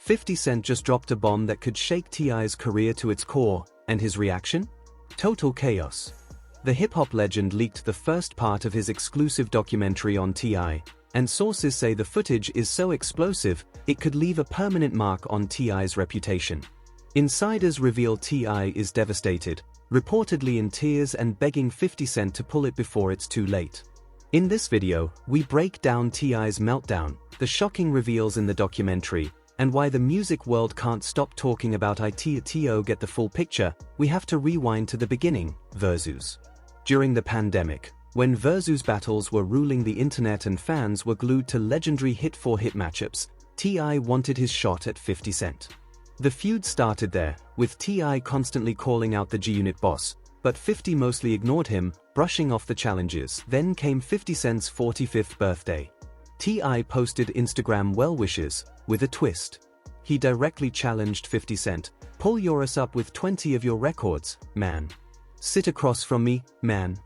50 Cent just dropped a bomb that could shake T.I.'s career to its core, and his reaction? Total chaos. The hip-hop legend leaked the first part of his exclusive documentary on T.I., and sources say the footage is so explosive, it could leave a permanent mark on T.I.'s reputation. Insiders reveal T.I. is devastated, reportedly in tears and begging 50 Cent to pull it before it's too late. In this video, we break down T.I.'s meltdown, the shocking reveals in the documentary, and why the music world can't stop talking about it. To get the full picture, we have to rewind to the beginning, versus. During the pandemic, when versus battles were ruling the internet and fans were glued to legendary hit-for-hit matchups, T.I. wanted his shot at 50 Cent. The feud started there, with T.I. constantly calling out the G-Unit boss, but 50 mostly ignored him, brushing off the challenges. Then came 50 Cent's 45th birthday. T.I. posted Instagram well wishes, with a twist. He directly challenged 50 Cent, "Pull yours up with 20 of your records, man. Sit across from me, man."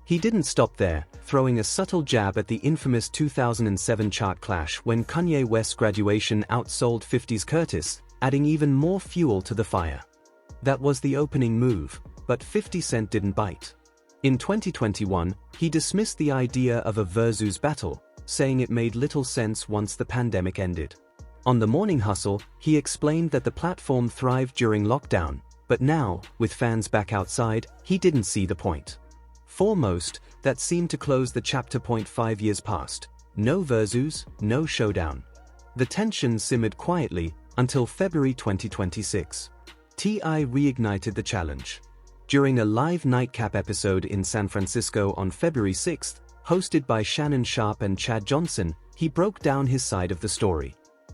He didn't stop there, throwing a subtle jab at the infamous 2007 chart clash when Kanye West's Graduation outsold 50's Curtis, adding even more fuel to the fire. That was the opening move, but 50 Cent didn't bite. In 2021, he dismissed the idea of a versus battle, saying it made little sense once the pandemic ended. On The Morning Hustle, he explained that the platform thrived during lockdown, but now, with fans back outside, he didn't see the point. Foremost, that seemed to close the chapter. 5 years passed. No versus, no showdown. The tension simmered quietly until February 2026. T.I. reignited the challenge. During a live nightcap episode in San Francisco on February 6, hosted by Shannon Sharpe and Chad Johnson, he broke down his side of the story.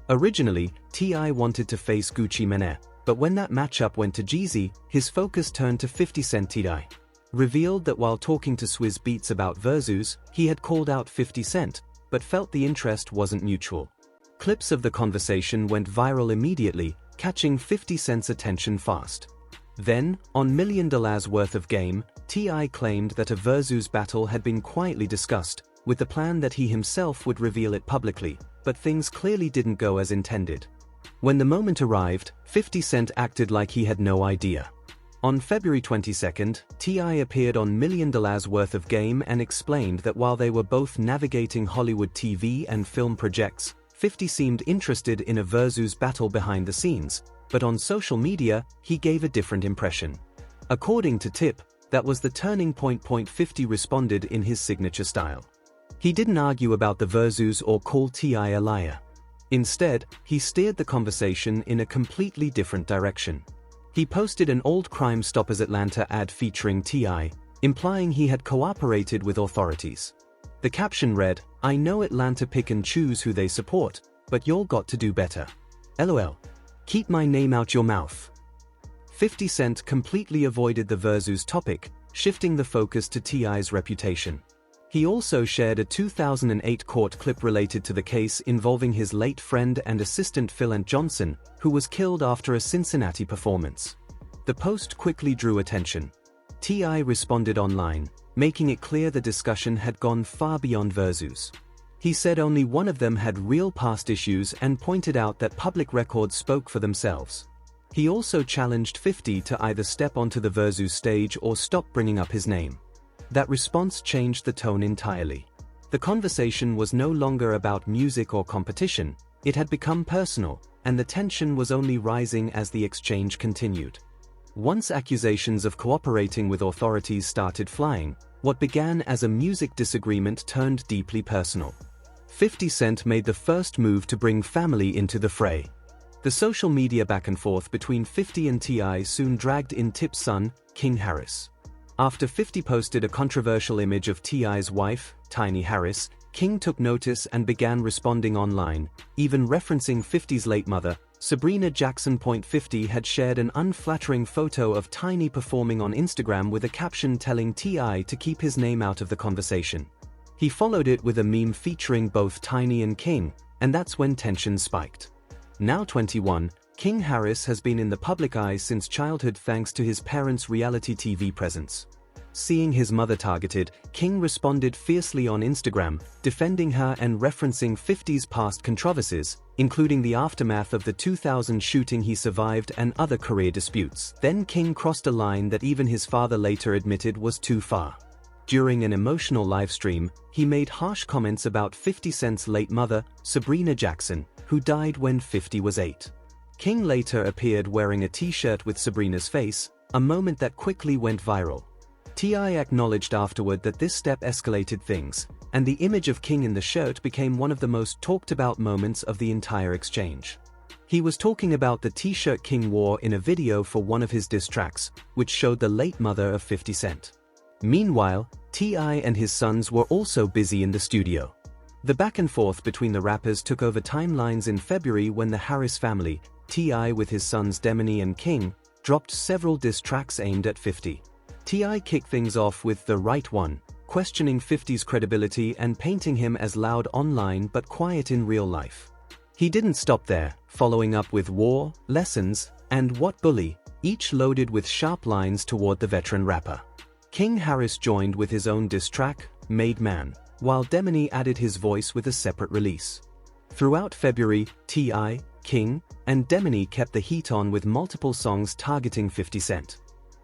Originally, T.I. wanted to face Gucci Mane, but when that matchup went to Jeezy, his focus turned to 50 Cent. T.I. revealed that while talking to Swizz Beatz about versus, he had called out 50 Cent, but felt the interest wasn't mutual. Clips of the conversation went viral immediately, catching 50 Cent's attention fast. Then, on $1 million worth of game, T.I. claimed that a versus battle had been quietly discussed, with the plan that he himself would reveal it publicly, but things clearly didn't go as intended. When the moment arrived, 50 Cent acted like he had no idea. On February 22, T.I. appeared on $1 million worth of game and explained that while they were both navigating Hollywood TV and film projects, 50 seemed interested in a versus battle behind the scenes, but on social media, he gave a different impression. According to Tip, that was the turning point. 50 responded in his signature style. He didn't argue about the versus or call T.I. a liar. Instead, he steered the conversation in a completely different direction. He posted an old Crime Stoppers Atlanta ad featuring T.I., implying he had cooperated with authorities. The caption read, "I know Atlanta pick and choose who they support, but y'all got to do better. LOL. Keep my name out your mouth." 50 Cent completely avoided the versus topic, shifting the focus to T.I.'s reputation. He also shared a 2008 court clip related to the case involving his late friend and assistant Phil Johnson, who was killed after a Cincinnati performance. The post quickly drew attention. T.I. responded online, making it clear the discussion had gone far beyond versus. He said only one of them had real past issues and pointed out that public records spoke for themselves. He also challenged 50 to either step onto the versus stage or stop bringing up his name. That response changed the tone entirely. The conversation was no longer about music or competition, it had become personal, and the tension was only rising as the exchange continued. Once accusations of cooperating with authorities started flying, what began as a music disagreement turned deeply personal. 50 Cent made the first move to bring family into the fray. The social media back and forth between 50 and T.I. soon dragged in Tip's son, King Harris. After 50 posted a controversial image of T.I.'s wife, Tiny Harris, King took notice and began responding online, even referencing 50's late mother, Sabrina Jackson. 50 had shared an unflattering photo of Tiny performing on Instagram with a caption telling T.I. to keep his name out of the conversation. He followed it with a meme featuring both Tiny and King, and that's when tension spiked. Now 21, King Harris has been in the public eye since childhood thanks to his parents' reality TV presence. Seeing his mother targeted, King responded fiercely on Instagram, defending her and referencing 50's past controversies, including the aftermath of the 2000 shooting he survived and other career disputes. Then King crossed a line that even his father later admitted was too far. During an emotional livestream, he made harsh comments about 50 Cent's late mother, Sabrina Jackson, who died when 50 was 8. King later appeared wearing a t-shirt with Sabrina's face, a moment that quickly went viral. T.I. acknowledged afterward that this step escalated things, and the image of King in the shirt became one of the most talked about moments of the entire exchange. He was talking about the t-shirt King wore in a video for one of his diss tracks, which showed the late mother of 50 Cent. Meanwhile, T.I. and his sons were also busy in the studio. The back and forth between the rappers took over timelines in February when the Harris family, T.I. with his sons Demony and King, dropped several diss tracks aimed at 50. T.I. kicked things off with The Right One, questioning 50's credibility and painting him as loud online but quiet in real life. He didn't stop there, following up with War, Lessons, and What Bully, each loaded with sharp lines toward the veteran rapper. King Harris joined with his own diss track, Made Man, while Demony added his voice with a separate release. Throughout February, T.I., King, and Demony kept the heat on with multiple songs targeting 50 Cent.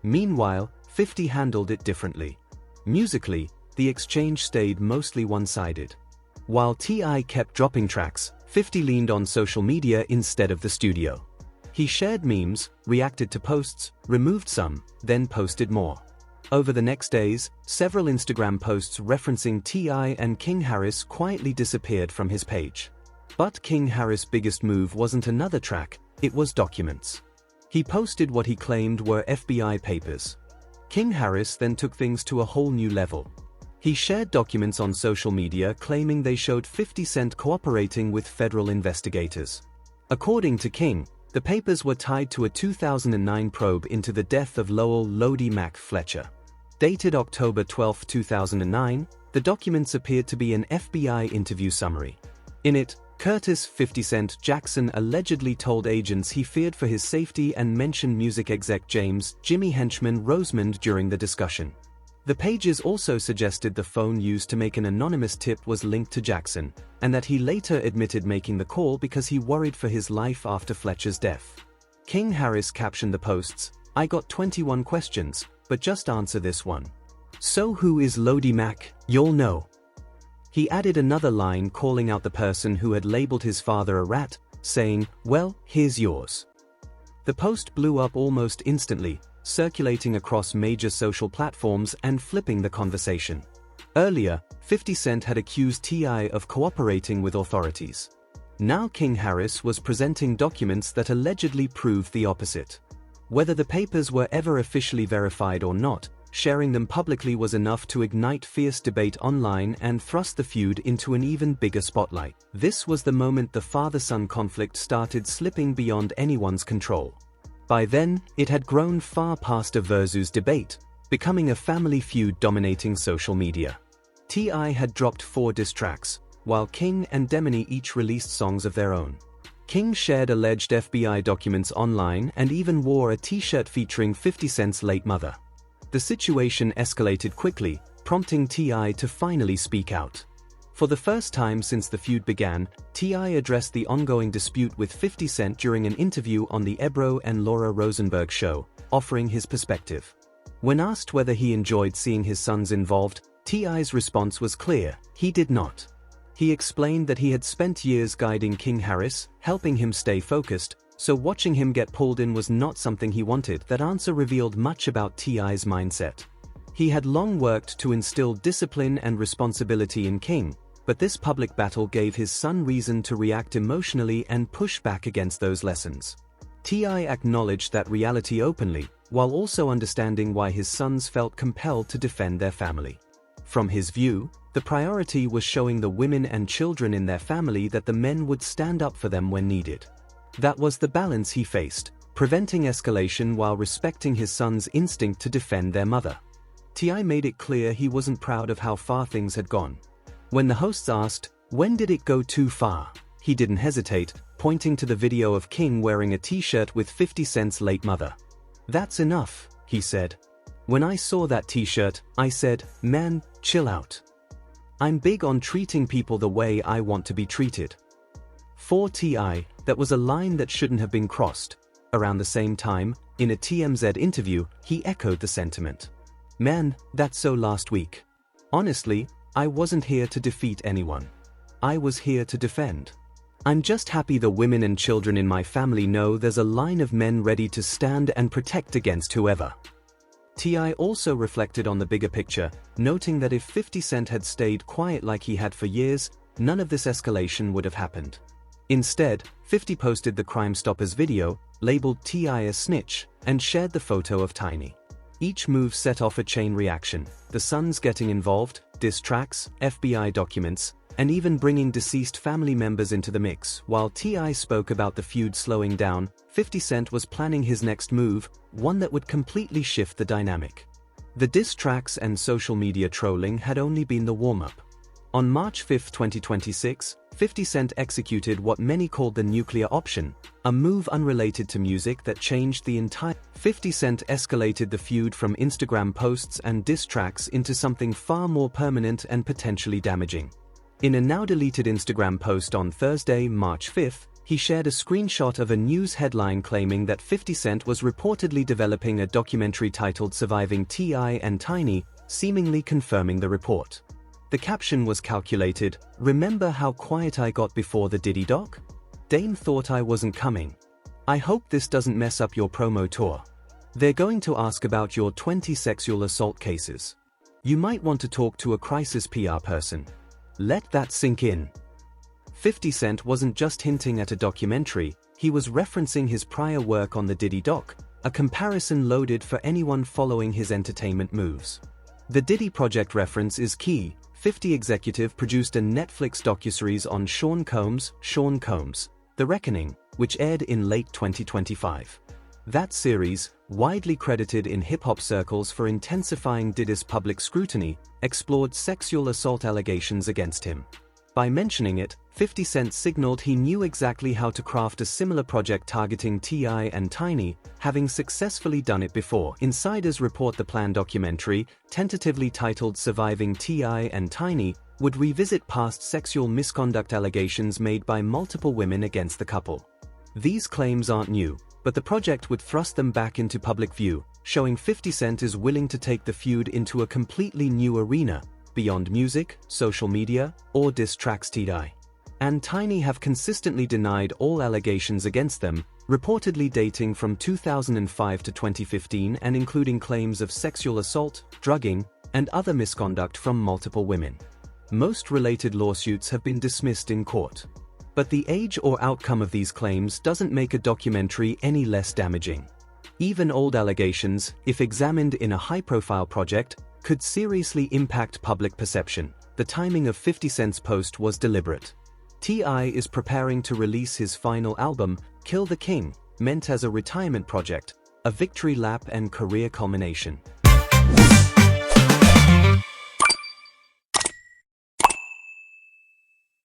Meanwhile, 50 handled it differently. Musically, the exchange stayed mostly one-sided. While T.I. kept dropping tracks, 50 leaned on social media instead of the studio. He shared memes, reacted to posts, removed some, then posted more. Over the next days, several Instagram posts referencing T.I. and King Harris quietly disappeared from his page. But King Harris' biggest move wasn't another track, it was documents. He posted what he claimed were FBI papers. King Harris then took things to a whole new level. He shared documents on social media claiming they showed 50 Cent cooperating with federal investigators. According to King, the papers were tied to a 2009 probe into the death of Lowell "Lodi" Mac Fletcher. Dated October 12, 2009, the documents appeared to be an FBI interview summary. In it, Curtis 50 Cent Jackson allegedly told agents he feared for his safety and mentioned music exec James "Jimmy Henchman" Rosemond during the discussion. The pages also suggested the phone used to make an anonymous tip was linked to Jackson, and that he later admitted making the call because he worried for his life after Fletcher's death. King Harris captioned the posts, "I got 21 questions, but just answer this one. So who is Lodi Mac? You'll know." He added another line calling out the person who had labeled his father a rat, saying, "Well, here's yours." The post blew up almost instantly, circulating across major social platforms and flipping the conversation. Earlier, 50 Cent had accused T.I. of cooperating with authorities. Now King Harris was presenting documents that allegedly proved the opposite. Whether the papers were ever officially verified or not, sharing them publicly was enough to ignite fierce debate online and thrust the feud into an even bigger spotlight. This was the moment the father-son conflict started slipping beyond anyone's control. By then, it had grown far past a versus debate, becoming a family feud dominating social media. T.I. had dropped 4 diss tracks, while King and Demony each released songs of their own. King shared alleged FBI documents online and even wore a t-shirt featuring 50 Cent's late mother. The situation escalated quickly, prompting T.I. to finally speak out. For the first time since the feud began, T.I. addressed the ongoing dispute with 50 Cent during an interview on the Ebro and Laura Rosenberg show, offering his perspective. When asked whether he enjoyed seeing his sons involved, T.I.'s response was clear: he did not. He explained that he had spent years guiding King Harris, helping him stay focused, so watching him get pulled in was not something he wanted. That answer revealed much about T.I.'s mindset. He had long worked to instill discipline and responsibility in King, but this public battle gave his son reason to react emotionally and push back against those lessons. T.I. acknowledged that reality openly, while also understanding why his sons felt compelled to defend their family. From his view, the priority was showing the women and children in their family that the men would stand up for them when needed. That was the balance he faced, preventing escalation while respecting his son's instinct to defend their mother. T.I. made it clear he wasn't proud of how far things had gone. When the hosts asked, "When did it go too far?" he didn't hesitate, pointing to the video of King wearing a t-shirt with 50 Cent's late mother. "That's enough," he said. "When I saw that t-shirt, I said, man, chill out. I'm big on treating people the way I want to be treated." For T.I., that was a line that shouldn't have been crossed. Around the same time, in a TMZ interview, he echoed the sentiment. Man, that's so last week. Honestly, I wasn't here to defeat anyone. I was here to defend. I'm just happy the women and children in my family know there's a line of men ready to stand and protect against whoever. T.I. also reflected on the bigger picture, noting that if 50 Cent had stayed quiet like he had for years, none of this escalation would have happened. Instead, 50 posted the Crime Stoppers video, labeled T.I. a snitch, and shared the photo of Tiny. Each move set off a chain reaction, the Sons getting involved, diss tracks, FBI documents, and even bringing deceased family members into the mix. While T.I. spoke about the feud slowing down, 50 Cent was planning his next move, one that would completely shift the dynamic. The diss tracks and social media trolling had only been the warm-up. On March 5, 2026, 50 Cent executed what many called the nuclear option, a move unrelated to music that changed the entire. 50 Cent escalated the feud from Instagram posts and diss tracks into something far more permanent and potentially damaging. In a now-deleted Instagram post on Thursday, March 5, he shared a screenshot of a news headline claiming that 50 Cent was reportedly developing a documentary titled Surviving T.I. and Tiny, seemingly confirming the report. The caption was calculated, "Remember how quiet I got before the Diddy doc? Dame thought I wasn't coming. I hope this doesn't mess up your promo tour. They're going to ask about your 20 sexual assault cases. You might want to talk to a crisis PR person. Let that sink in." 50 Cent wasn't just hinting at a documentary, he was referencing his prior work on the Diddy doc, a comparison loaded for anyone following his entertainment moves. The Diddy Project reference is key. 50 Executive produced a Netflix docuseries on Sean Combs, The Reckoning, which aired in late 2025. That series, widely credited in hip-hop circles for intensifying Diddy's public scrutiny, explored sexual assault allegations against him. By mentioning it, 50 Cent signaled he knew exactly how to craft a similar project targeting T.I. and Tiny, having successfully done it before. Insiders report the planned documentary, tentatively titled Surviving T.I. and Tiny, would revisit past sexual misconduct allegations made by multiple women against the couple. These claims aren't new, but the project would thrust them back into public view, showing 50 Cent is willing to take the feud into a completely new arena, beyond music, social media, or diss tracks. T.I. and Tiny have consistently denied all allegations against them, reportedly dating from 2005 to 2015 and including claims of sexual assault, drugging, and other misconduct from multiple women. Most related lawsuits have been dismissed in court. But the age or outcome of these claims doesn't make a documentary any less damaging. Even old allegations, if examined in a high-profile project, could seriously impact public perception. The timing of 50 Cent's post was deliberate. T.I. is preparing to release his final album, Kill the King, meant as a retirement project, a victory lap and career culmination.